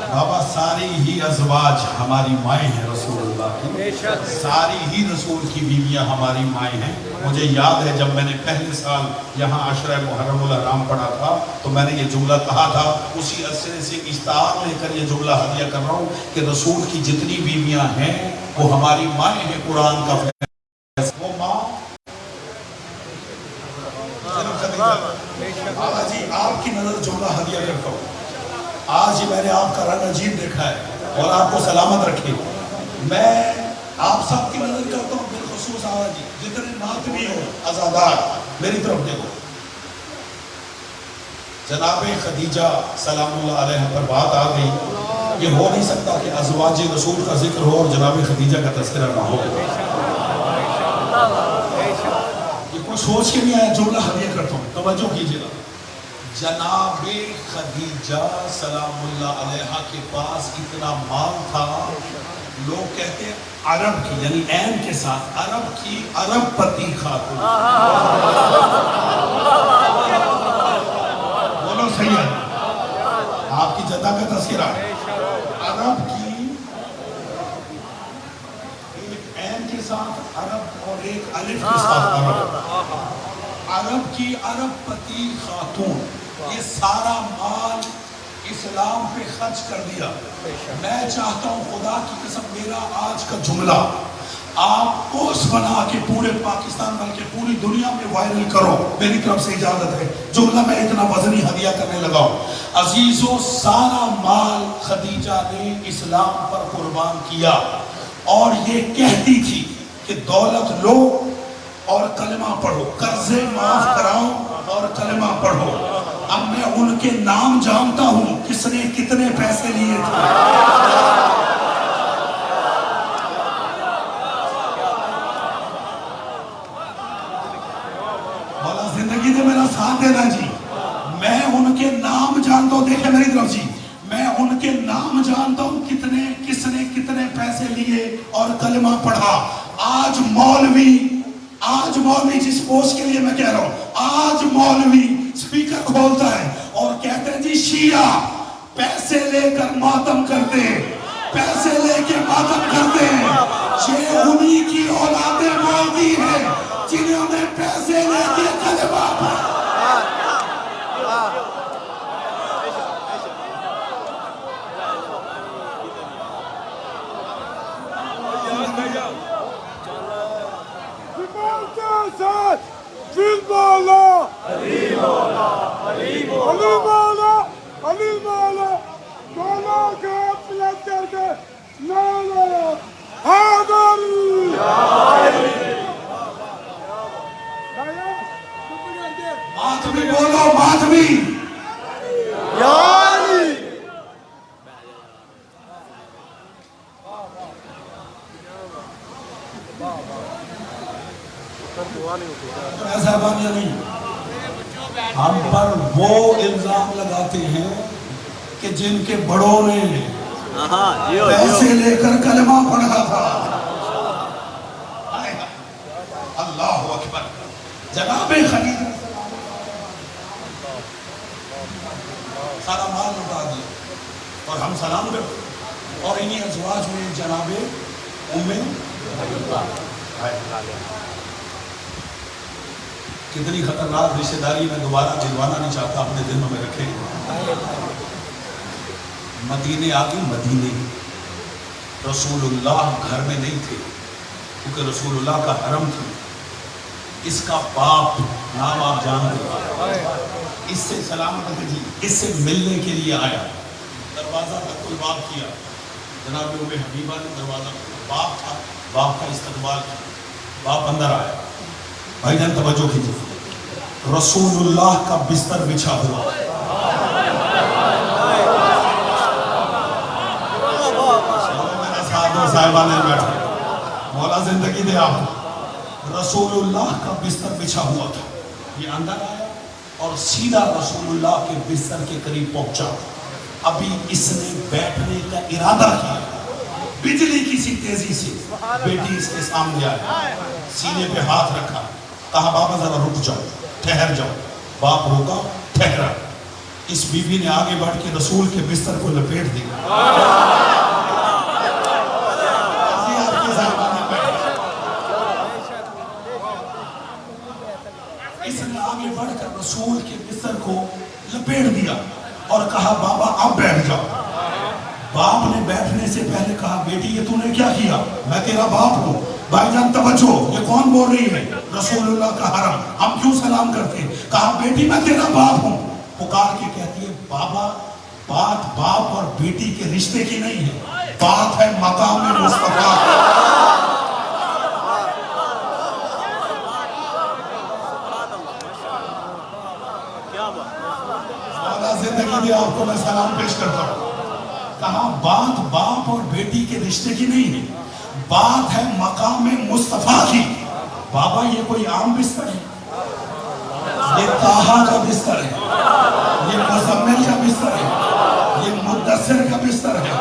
بابا ساری ہی ازواج ہماری مائیں ہیں رسول اللہ کی ساری ہی رسول کی بیویاں ہماری مائیں ہیں مجھے یاد ہے جب میں نے پہلے سال یہاں عشرہ محرم الحرام پڑھا تھا تو میں نے یہ جملہ کہا تھا اسی عرصے سے اشتہار لے کر یہ جملہ ہدیہ کر رہا ہوں کہ رسول کی جتنی بیویاں ہیں وہ ہماری مائیں ہیں قرآن کا فیصلہ وہ ماں بابا جی آپ کی نظر جملہ ہدیہ کرتا ہوں آج ہی میں نے آپ کا رنگ عجیب دیکھا ہے اور آپ کو سلامت رکھے میں آپ سب کی نظر کرتا ہوں بالخصوص آقا جی جتنے ماتمی ہو عزادار میری طرف دیکھو جناب خدیجہ سلام اللہ علیہ پر بات آ گئی یہ ہو نہیں سکتا کہ ازواج رسول کا ذکر ہو اور جناب خدیجہ کا تذکرہ نہ ہو یہ کوئی سوچ کے نہیں آیا جملہ ہدیہ کرتا ہوں توجہ کیجئے گا جناب خدیجہ سلام اللہ علیہ کے پاس اتنا مال تھا لوگ کہتے ہیں عرب کی یعنی عین کے ساتھ عرب کی عرب پتی خاتون بولو صحیح ہے آپ کی جدہ کا تذکرہ عرب کی ایک عین کے ساتھ عرب اور ایک الف کے ساتھ عرب کی عرب پتی خاتون یہ سارا مال اسلام پہ خرچ کر دیا میں چاہتا ہوں خدا کی قسم میرا آج کا جملہ آپ پوسٹ بنا کے پورے پاکستان بلکہ پوری دنیا میں وائرل کرو میری طرف سے اجازت ہے جملہ میں اتنا وزنی ہدیہ کرنے لگا ہوں عزیزو سارا مال خدیجہ نے اسلام پر قربان کیا اور یہ کہتی تھی کہ دولت لو اور کلمہ پڑھو قرضے معاف کراؤ اور کلمہ پڑھو اب میں ان کے نام جانتا ہوں کس نے کتنے پیسے لیے تھے مولا زندگی نے میرا ساتھ دینا جی میں ان کے نام جانتا ہوں دیکھیں میری طرف جی میں ان کے نام جانتا ہوں کس نے کتنے پیسے لیے اور کلمہ پڑھا آج مولوی جس پوسٹ کے لیے میں کہہ رہا ہوں آج مولوی سپیکر کھولتا ہے اور کہتے ہیں جی شیعہ پیسے لے کر ماتم کرتے ہیں پیسے لے کے ماتم کرتے ہیں یہ انہی کی اولادیں مولوی ہیں جنہوں نے پیسے لے کے کلمہ پڑھا علی مولا علی مولا علی مولا مولا کا پلٹ کر کے نالا حیدر ماتمی بولو ماتمی یا علی ایسا بانیہ نہیں ہم پر وہ الزام لگاتے ہیں کہ جن کے بڑوں نے پیسے لے کر کلمہ پڑھا تھا اللہ اکبر. جناب خلیل سارا مال لٹا دیا اور ہم سلام کرتے. اور انہی ازواج میں جناب کتنی خطرناک رشتہ داری میں دوبارہ جلوانا نہیں چاہتا، اپنے دلوں میں رکھیں. مدینے آگے مدینے رسول اللہ گھر میں نہیں تھے کیونکہ رسول اللہ کا حرم تھا. اس کا باپ نام آپ جانتے ہیں، اس سے سلامت ہے جی، اس سے ملنے کے لیے آیا. دروازہ تک الباب کیا، جناب ام حبیبہ نے دروازہ کھولا. باپ تھا، باپ کا استقبال کیا. باپ اندر آیا. بھائی جان توجہ کیجیے، رسول اللہ کا بستر بچھا ہوا. میرے ساتھ اور صاحبان نے بیٹھے، مولا زندگی دے آپ کو. رسول اللہ کا بستر بچھا ہوا تھا. یہ اندر آیا اور سیدھا رسول اللہ کے بستر کے قریب پہنچا. ابھی اس نے بیٹھنے کا ارادہ کیا، بجلی کی سی تیزی سے بیٹی اس کے سامنے آئی، سینے پہ ہاتھ رکھا، کہا بابا ذرا رک جاؤ، ٹھہر جاؤ. باپ روکا، ٹھہرا. اس بی بی نے آگے بڑھ کے رسول کے بستر کو لپیٹ دیا. اس نے آگے بڑھ کر رسول کے بستر کو لپیٹ دیا اور کہا بابا اب بیٹھ جاؤ. باپ نے بیٹھنے سے پہلے کہا بیٹی یہ تو نے کیا کیا؟ میں تیرا باپ ہوں. بھائی جان توجہ، یہ کون بول رہی ہے؟ رسول اللہ کا حرم. ہم کیوں سلام کرتے ہیں؟ کہا بیٹی میں تیرا باپ ہوں. پکار کے کہتی ہے بابا بات باپ اور بیٹی کے رشتے کی نہیں ہے، بات ہے مقام مصطفیٰ. زندگی دے آپ کو میں سلام پیش کرتا ہوں. کہا بات باپ اور بیٹی کے رشتے کی نہیں ہے، بات ہے مقام مصطفیٰ کی. بابا یہ کوئی عام بستر ہے؟ یہ طٰہٰ کا بستر ہے، یہ مزمل کا بستر ہے، یہ مدثر کا بستر ہے،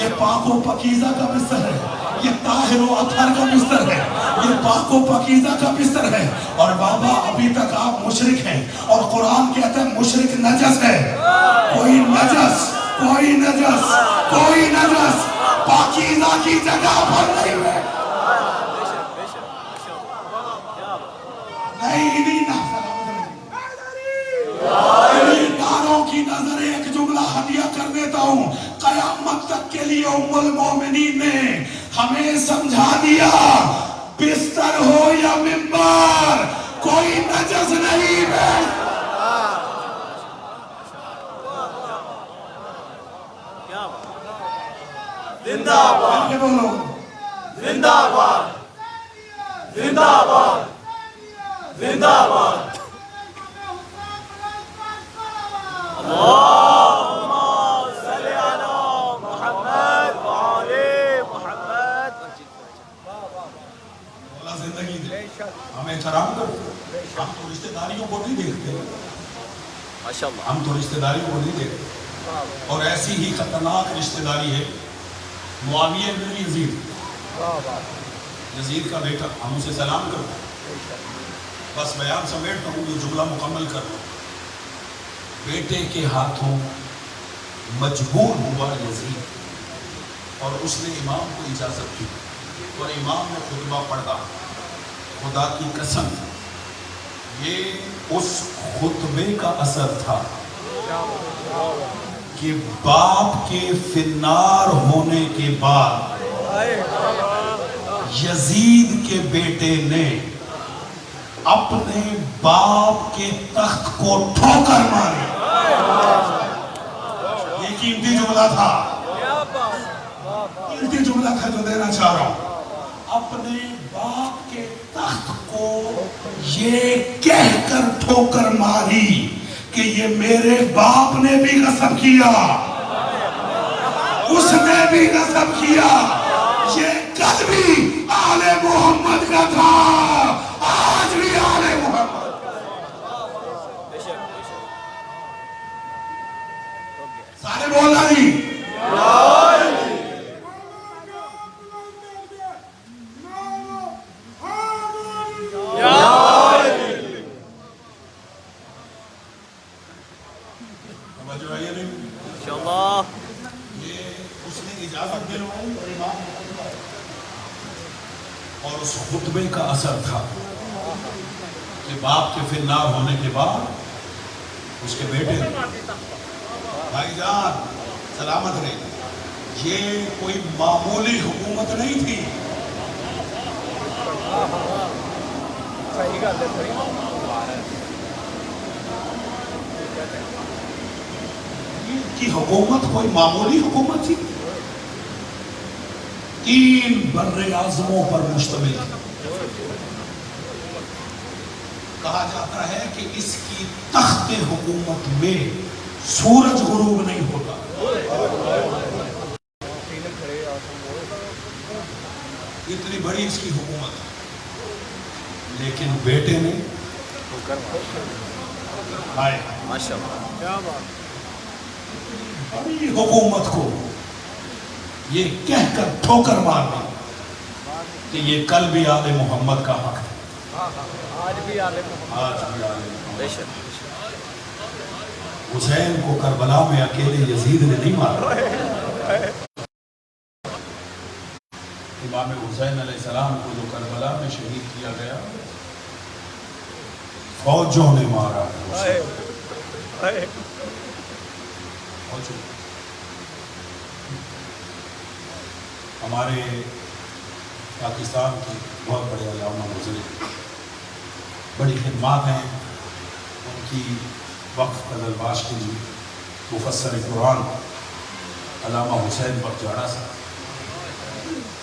یہ پاک و پاکیزہ کا بستر ہے، یہ طاہر و اطہر کا بستر ہے، یہ پاک و پاکیزہ کا بستر ہے. اور بابا ابھی تک آپ مشرک ہیں اور قرآن کہتا ہے مشرک نجس ہے. کوئی نجس، کوئی نجس، کوئی نجس پاکیزہ کی جگہ پر نہیں ہے. نہیں داروں کی نظر ایک جملہ ہدیہ کر دیتا ہوں. قیامت تک کے لیے ام المومنین نے ہمیں سمجھا دیا بستر ہو یا منبر کوئی نجس نہیں ہے. زندہ باد، بولو زندہ باد، زندہ باد، زندہ باد. اللہم صلی علی محمد وآل محمد. اللہ زندگی دے، ہمیں احترام کرو. ہم تو رشتہ داریوں کو نہیں دیکھتے، ہم تو رشتہ داریوں کو نہیں دیکھتے. اور ایسی ہی خطرناک رشتہ داری ہے معاویہ بن یزید، یزید کا بیٹا. ہم اسے سلام کرو. بس بیان سمیٹتا ہوں، یہ جملہ مکمل کر لوں. بیٹے کے ہاتھوں مجبور ہوا یزید اور اس نے امام کو اجازت دی اور امام نے خطبہ پڑھا. خدا کی قسم یہ اس خطبے کا اثر تھا کہ باپ کے فنار ہونے کے بعد یزید کے بیٹے نے اپنے باپ کے تخت کو ٹھوکر ماری. یہ قیمتی جملہ تھا، قیمتی جملہ تھا جو دینا چاہ رہا ہوں. اپنے باپ کے تخت کو یہ کہہ کر ٹھوکر ماری کہ یہ میرے باپ نے بھی غصب کیا، اس نے بھی غصب کیا، یہ کل بھی آل محمد کا تھا، آج بھی آل محمد. سارے بولنا نہیں. اور اس خطبے کا اثر تھا کہ باپ کے فنار ہونے کے بعد اس کے بیٹے بھائی جان سلامت رہے، یہ کوئی معمولی حکومت نہیں تھی، کی حکومت کوئی معمولی حکومت تھی، 3 بر اعظموں پر مشتمل تھی۔ کہا جاتا ہے کہ اس کی تخت حکومت میں سورج غروب نہیں ہوتا، اتنی بڑی اس کی حکومت ہے، لیکن بیٹے نے بڑی حکومت کو یہ کہہ کر ٹھوکر مار دی کہ یہ کل بھی آل محمد کا حق ہے، آج بھی آل محمد۔ حسین کو کربلا میں اکیلے یزید نے نہیں مارا، امام حسین علیہ السلام کو جو کربلا میں شہید کیا گیا فوجوں نے مارا ہے۔ ہمارے پاکستان کی بہت بڑے علامہ گزرے، بڑی خدمات ہیں ان کی، وقف فضل باش کے لیے مفسر قرآن علامہ حسین بختیارا صاحب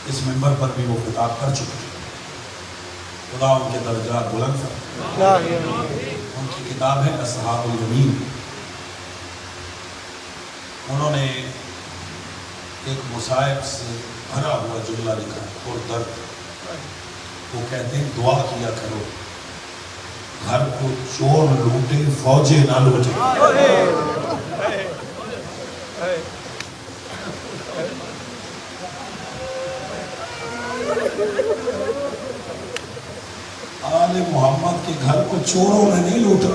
اس ممبر پر بھی وہ خطاب کر چکے، خدا ان کے درجات بلند فرمائے۔ ان کی کتاب ہے اصحاب الیمین، انہوں نے ایک مصائب سے بھرا ہوا جملہ لکھا ہے اور درد، وہ کہتے ہیں دعا کیا کرو گھر کو چور لوٹے فوجیں نہ لوٹے۔ آل محمد کے گھر کو چوروں نے نہیں لوٹا،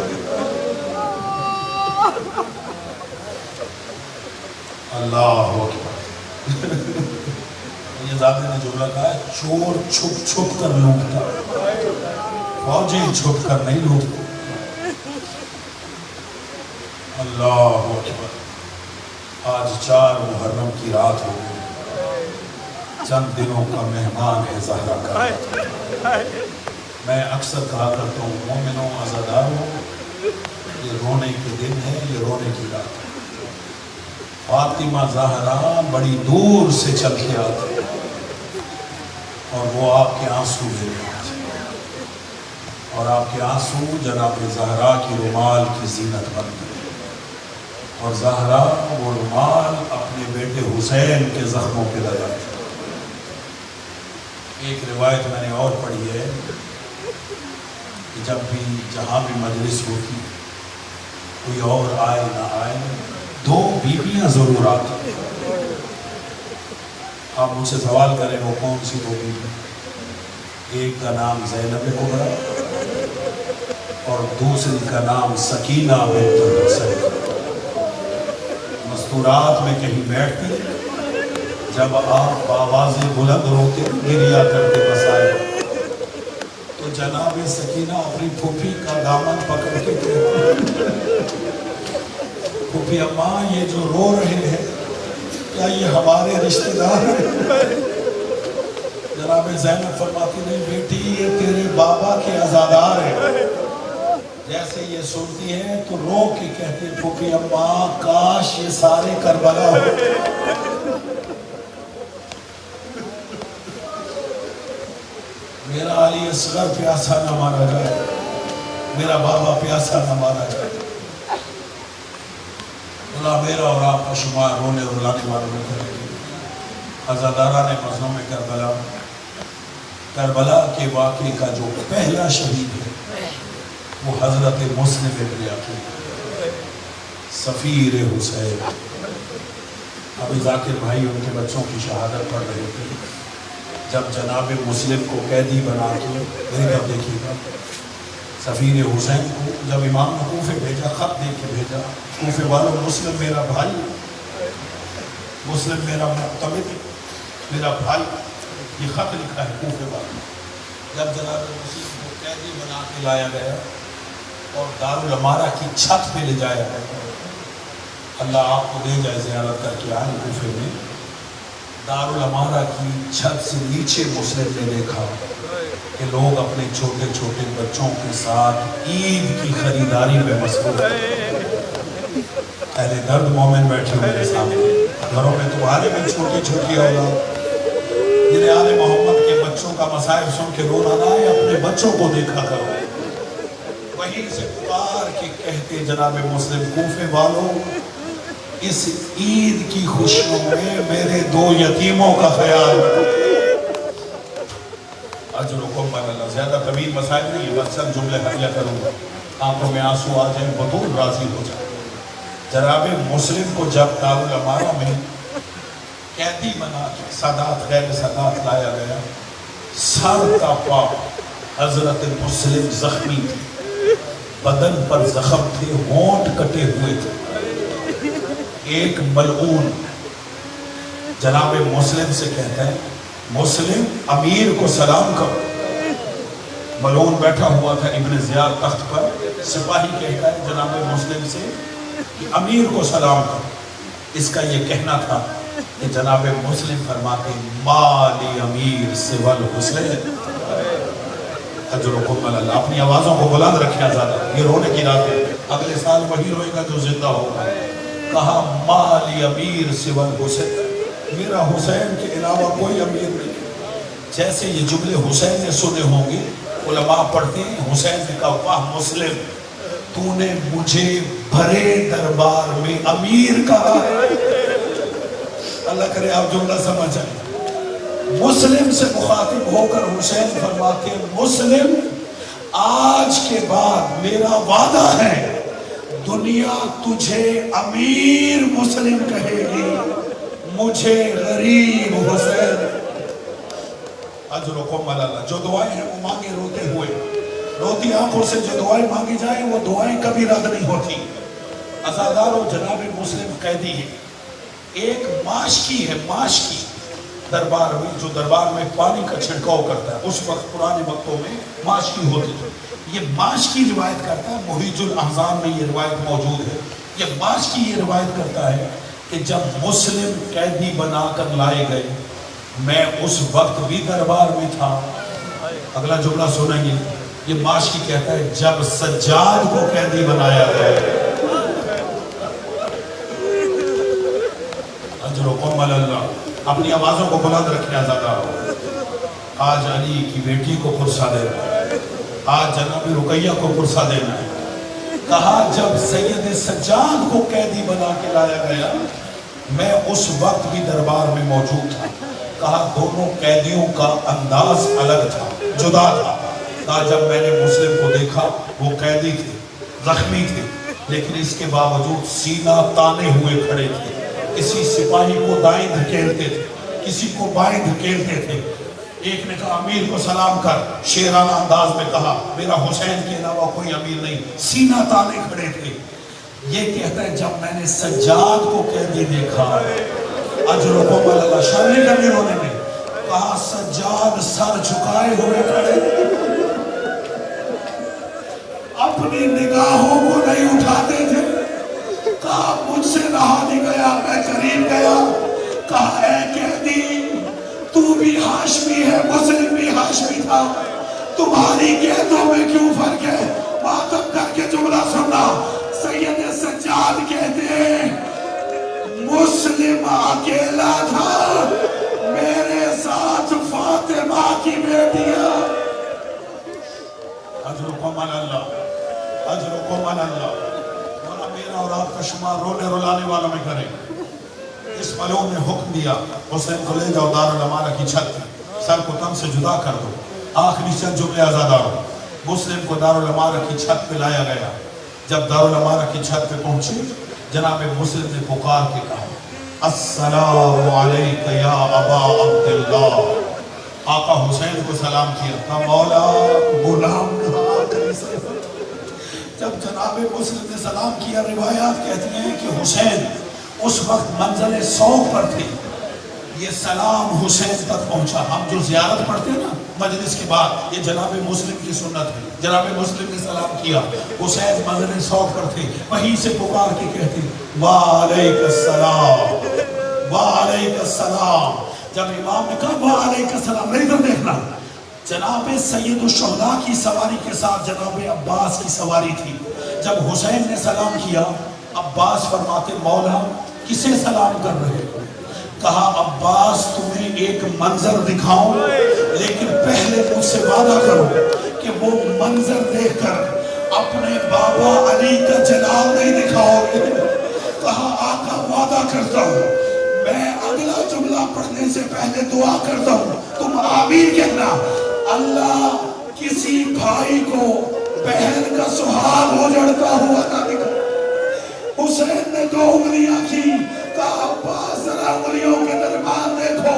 اللہ اکبر۔ یہ ذاتی نے جملہ کہا ہے چور چھپ چھپ کر لوٹتا، فوجیں چھپ کر نہیں لوٹتے، اللہ اکبر۔ آج 4 محرم کی رات ہو گئی، چند دنوں کا مہمان ہے زہرا کا۔ میں اکثر کہا کرتا ہوں مومنوں عزاداروں، یہ رونے کے دن ہے، یہ رونے کی رات ہے۔ فاطمہ زہرا بڑی دور سے چل کے آتی اور وہ آپ کے آنسو لے رہے ہیں، اور آپ کے آنسو جناب زہرا کی رومال کی زینت بن گئے، اور زہرا وہ رومال اپنے بیٹے حسین کے زخموں پہ لگاتی۔ ایک روایت میں نے اور پڑھی ہے کہ جب بھی جہاں بھی مجلس ہوتی، کوئی اور آئے نہ آئے، 2 بیویاں ضرور آتی۔ آپ مجھ سے سوال کریں وہ کون سی 2 بیوی؟ ایک کا نام زینب کبریٰ اور دوسری کا نام سکینہ بنت الحسین۔ مستورات میں کہیں بیٹھتی، جب آپ آواز بلند روتے گریا کرتے بسائے، تو جناب سکینہ اپنی پھوپھی کا دامن پکڑ کے کہتی، پھوپھی اماں یہ جو رو رہے ہیں کیا یہ ہمارے رشتہ دار ہیں؟ جناب زینب فرماتی نہیں بیٹی یہ تیرے بابا کے عزادار ہیں۔ جیسے یہ سنتی ہے تو رو کے کہتے پھوپھی اماں کاش یہ سارے کربلا ہو۔ میرا علی اصغر پیاسا نہ مارا جائے، میرا بابا پیاسا نہ مارا جائے۔ اللہ میرا اور آپ کا شمار رونے اور لانے والوں میں کرے۔ عزادارہ نے مظلوم کربلا کے واقعے کا جو پہلا شہید ہے وہ حضرت مسلم ابن عقیل سفیر حسین۔ ابھی ذاکر بھائی ان کے بچوں کی شہادت پڑھ رہے تھے، جب جناب مسلم کو قیدی بنا کے دیکھیے گا سفیر حسین کو جب امام نے کوفے بھیجا، خط دے کے بھیجا، کوفے والوں مسلم میرا بھائی، مسلم میرا معتمد، میرا بھائی، یہ خط لکھا ہے کوفے والوں۔ جب جناب مسیح کو قیدی بنا کے لایا گیا اور دارالعمارہ کی چھت پہ لے جایا گیا، اللہ آپ کو دے جائے زیارت کر کے آئے کوفے میں، دارالعمارہ کی چھت سے نیچے مسلم نے دیکھا کہ لوگ اپنے چھوٹے چھوٹے بچوں کے ساتھ عید کی خریداری میں مصروف ہیں۔ اہل درد مومن بیٹھے میرے سامنے، گھروں میں تمہارے میں چھوٹی چھوٹی اولاد، جنہیں آل محمد کے بچوں کا مصائب سن کے رونا نہ آئے، اپنے بچوں کو دیکھا کرو۔ وہیں سے پکار کے کہتے جناب مسلم کوفے والوں، اس عید کی خوشیوں میں میرے 2 یتیموں کا خیال رکھو۔ اجرکم اللہ، زیادہ طویل مسائل نہیں ہے، بس چند جملے حلیہ کروں گا، آنکھوں میں آنسو آ جائیں، بطول راضی ہو جائیں۔ جناب مسلم کو جب دارالعمارہ میں قیدی بنا کے سادات غیر سادات لایا گیا، سر کا پا حضرت مسلم زخمی تھے، بدن پر زخم تھے، ہونٹ کٹے ہوئے تھے۔ ایک ملعون جناب مسلم سے کہتا ہے، مسلم امیر کو سلام کرو۔ ملعون بیٹھا ہوا تھا ابن زیاد تخت پر، سپاہی کہتا ہے جناب مسلم سے کہ امیر کو سلام کرو۔ اس کا یہ کہنا تھا کہ جناب مسلم فرماتے مالی امیر سوى الحسین۔ اجرکم اللہ، اپنی آوازوں کو بلند رکھیں زیادہ، یہ رونے کی رات ہے، اگلے سال وہی روئے گا جو زندہ ہوگا۔ کہا مالی امیر سوى الحسین، میرا حسین کے علاوہ کوئی امیر نہیں۔ جیسے یہ جملے حسین نے سنے ہوں گے، علماء پڑھتے ہیں، حسین نے کہا واہ مسلم، تو نے مجھے بھرے دربار میں امیر کہا ہے۔ اللہ کرے آپ جملہ سمجھ آئے۔ مسلم سے مخاطب ہو کر حسین فرماتے ہیں مسلم، آج کے بعد میرا وعدہ ہے دنیا تجھے امیر مسلم کہے گی، مجھے غریب حسین۔ اجرکم اللہ، جو دعائیں ہیں وہ مانگے روتے ہوئے، روتی آنکھوں سے جو دعائیں مانگی جائیں وہ دعائیں کبھی رد نہیں ہوتی۔ عزادارو جناب مسلم قیدی ہے، ایک ماشکی ہے، ماشکی دربار میں، جو دربار میں پانی کا چھڑکاؤ کرتا ہے، اس وقت پرانے وقتوں میں ماشکی ہوتی تھی۔ یہ ماشکی روایت کرتا ہے، محیج الاحزان میں یہ روایت موجود ہے، یہ ماشکی یہ روایت کرتا ہے کہ جب مسلم قیدی بنا کر لائے گئے، میں اس وقت بھی دربار میں تھا۔ اگلا جملہ سنیں گے، یہ ماشکی کہتا ہے جب سجاد کو قیدی بنایا گیا، اجرکم اللہ، اپنی آوازوں کو بلند رکھنا زیادہ ہو۔ آج علی کی بیٹی کو پرسا دینا ہے، آج جناب رقیہ کو پرسا دینا ہے۔ کہا جب سید سجاد کو قیدی بنا کے لایا گیا، میں اس وقت بھی دربار میں موجود تھا۔ کہا دونوں قیدیوں کا انداز الگ تھا، جدا تھا۔ کہا جب میں نے مسلم کو دیکھا، وہ قیدی تھے، زخمی تھے، لیکن اس کے باوجود سینہ تانے ہوئے کھڑے تھے، کسی سپاہی کو دائیں دھکیلتے تھے، کسی کو بائیں دھکیلتے تھے۔ ایک نے کہا امیر کو سلام کر، شیرانہ انداز میں کہا میرا حسین کے علاوہ کوئی امیر نہیں، سینہ تانے کھڑے تھے۔ یہ کہتا ہے جب میں نے سجاد کو قیدی دیکھا، اجرکم اللہ، شرمی کرنے ہونے میں، کہا سجاد سر جھکائے ہوئے کھڑے، اپنی نگاہوں کو نہیں اٹھاتے تھے۔ کہا مجھ سے رہا نہیں گیا، میں قریب گیا، کہا اے قیدی تو بھی ہاشمی ہے، مسلم بھی ہاشمی تھا، تمہاری قیدوں میں کیوں فرق ہے؟ ماتم کر کے جملہ سننا، سید سجاد کہتے ہیں مسلم اکیلا تھا، میرے ساتھ فاطمہ کی بیٹیاں۔ اجرکم اللہ، اجرکم اللہ، مولا میرا اور آپ کا شمار رونے رلانے والوں میں کریں۔ اس ملعون نے حکم دیا حسین کو لے جاؤ دارالعمارہ کی چھت پہ، سر کو تن سے جدا کر دو۔ آخری چند جملے آزادارو، مسلم کو دارالعمارہ کی چھت پہ لایا گیا۔ جب دارالعمارہ کی چھت پہ پہنچے، جناب مسلم نے پکار کے کہا السلام علیک یا ابا عبداللہ۔ آقا حسین کو سلام کیا تھا، مولا غلام کہا کری سے۔ جب جناب مسلم نے سلام کیا، روایات کہتی ہیں کہ حسین اس وقت منزل سوگ پر تھے، یہ سلام حسین تک پہنچا۔ ہم جو زیارت پڑھتے ہیں نا مجلس کے بعد یہ جناب مسلم کی سنت ہے، جناب مسلم نے سلام کیا، حسین منظر سوک پر تھے، وہیں سے پکار کے کہتے وعلیک السلام وعلیک السلام۔ جب امام نے کہا وعلیک السلام، نہیں ادھر دیکھنا، جناب سید الشہداء کی سواری کے ساتھ جناب عباس کی سواری تھی۔ جب حسین نے سلام کیا، عباس فرماتے مولا کسے سلام کر رہے ہو؟ کہا عباس تمہیں ایک منظر دکھاؤں، لیکن پہلے مجھ سے وعدہ کرو کہ وہ منظر دیکھ کر اپنے بابا علی کا جلال نہیں دکھاؤ گے۔ کہا آقا وعدہ کرتا ہوں، میں اگلا جملہ پڑھنے سے پہلے دعا کرتا ہوں، تم آمین کہنا۔ اللہ کسی بھائی کو بہن کا سہاگ اجڑتا ہوا نہ دکھا۔ حسین نے 2 انگلیاں کی، کہا عباس ذرا انگلیوں کے درمیان دیکھو۔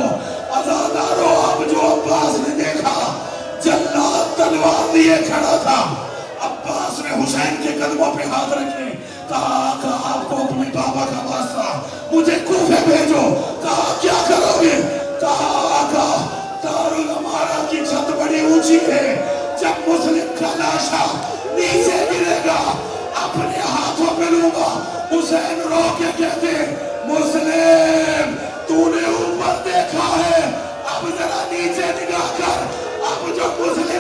عزادارو اب جو عباس نے دیکھا، جلاد تلوار لیے کھڑا تھا۔ عباس نے حسین کے قدموں پہ ہاتھ رکھے، کہا آقا آپ کو اپنے بابا کا واسطہ، مجھے کوفے بھیجو۔ کہا کیا کرو گے؟ کہا آقا دارالامارہ کی چھت بڑی اونچی ہے، جب مسلم کا لاشا نیچے گرے گا اپنے ہاتھوں پہ لوں گا۔ حسین رو کے کہتے مسلم تو نے اوپر دیکھا ہے، اب ذرا نیچے نگاہ کر، اب جو مسلم